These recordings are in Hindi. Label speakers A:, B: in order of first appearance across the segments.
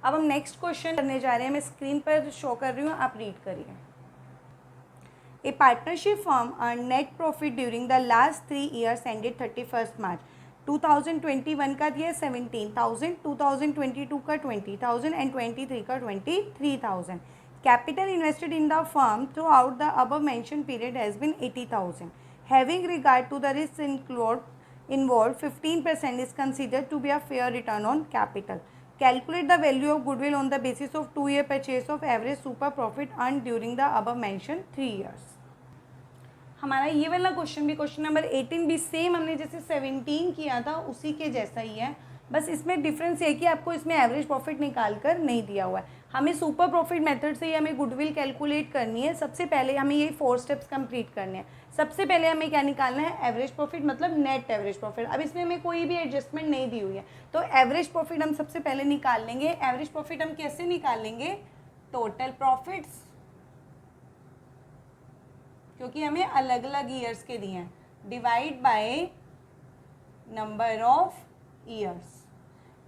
A: अब हम नेक्स्ट क्वेश्चन करने जा रहे हैं, मैं स्क्रीन पर शो कर रही हूँ, आप रीड करिए। A partnership firm earned net profit during the last 3 years ended 31st March. 2021 का दिया 17,000, 2022 का 20,000 एंड 23 का 23,000. Capital invested in the firm throughout the above mentioned period has been 80,000. Having regard to the risks involved, 15% is considered to be a fair return on capital. Calculate the value of goodwill on the basis of 2-year purchase of average super profit earned during the above mentioned 3 years. हमारा ये वाला क्वेश्चन भी, क्वेश्चन नंबर 18 भी सेम हमने जैसे 17 किया था उसी के जैसा ही है, बस इसमें डिफरेंस ये कि आपको इसमें एवरेज प्रॉफिट निकाल कर नहीं दिया हुआ है। हमें सुपर प्रॉफिट मेथड से ही हमें गुडविल कैलकुलेट करनी है। सबसे पहले हमें ये 4 स्टेप्स कंप्लीट करने हैं। सबसे पहले हमें क्या निकालना है, एवरेज प्रॉफिट, मतलब नेट एवरेज प्रॉफिट। अब इसमें हमें कोई भी एडजस्टमेंट नहीं दी हुई है, तो एवरेज प्रॉफिट हम सबसे पहले निकाल लेंगे। एवरेज प्रॉफिट हम कैसे निकालेंगे, टोटल प्रॉफिट्स, क्योंकि हमें अलग अलग ईयर्स के दिए हैं, divide by number of years.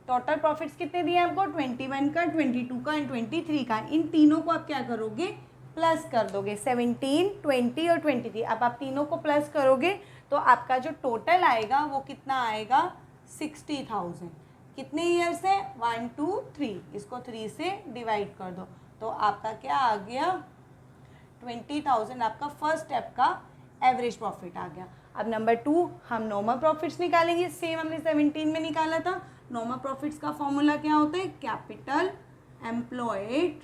A: Total profits कितने दिए आपको, 21 का, 22 का एंड 23 का। इन तीनों को आप क्या करोगे, प्लस कर दोगे, 17, 20 और 23। अब आप तीनों को प्लस करोगे तो आपका जो टोटल आएगा वो कितना आएगा, 60,000। कितने ईयर्स है, 1, 2, 3, इसको 3 से डिवाइड कर दो तो आपका क्या आ गया, 20,000 आपका फर्स्ट स्टेप का एवरेज प्रॉफिट आ गया। अब नंबर 2 हम नॉर्मल प्रॉफिट्स निकालेंगे, सेम हमने 17 में निकाला था। नॉर्मल प्रॉफिट्स का फॉर्मूला क्या होता है, capital employed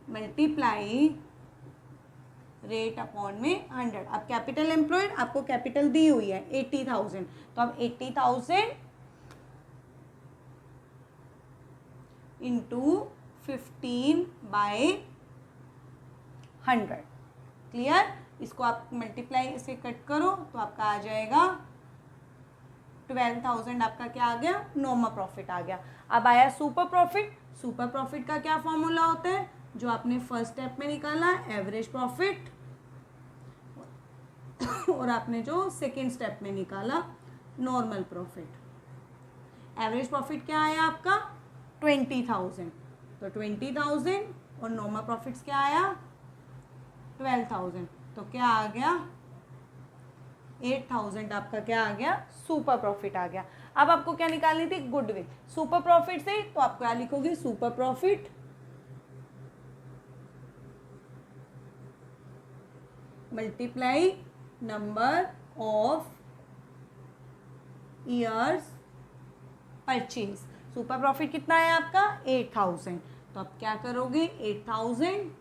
A: multiply rate upon में 100। अब कैपिटल एम्प्लॉयड, आपको कैपिटल दी हुई है 80,000, तो अब 80,000 इंटू 15/100। क्लियर, इसको आप मल्टीप्लाई से कट करो तो आपका आ जाएगा 12,000। आपका क्या आ गया, नॉर्मल प्रॉफिट आ गया। अब आया सुपर प्रॉफिट। सुपर प्रॉफिट का क्या फॉर्मूला होता है, जो आपने फर्स्ट स्टेप में निकाला एवरेज प्रॉफिट, और आपने जो सेकेंड स्टेप में निकाला नॉर्मल प्रॉफिट। एवरेज प्रॉफिट क्या आया आपका, 20,000, तो 20,000 और नॉर्मल प्रॉफिट्स क्या आया, 12,000, तो क्या आ गया, 8,000 आपका क्या आ गया, सुपर प्रॉफिट आ गया। अब आपको क्या निकालनी थी, गुडविल। सुपर प्रॉफिट से तो आप क्या लिखोगे, super profit multiply number of years purchase. Super profit कितना है आपका, 8,000, तो आप क्या करोगे, 8,000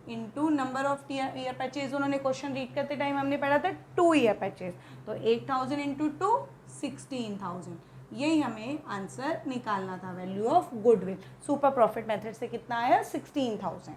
A: into number of year purchase. उन्होंने क्वेश्चन रीड करते टाइम हमने पढ़ा था 2 ईयर परचेज, तो 8,000 इंटू 2 16,000। यही हमें आंसर निकालना था, value of goodwill. Super profit method से कितना आया, 16,000।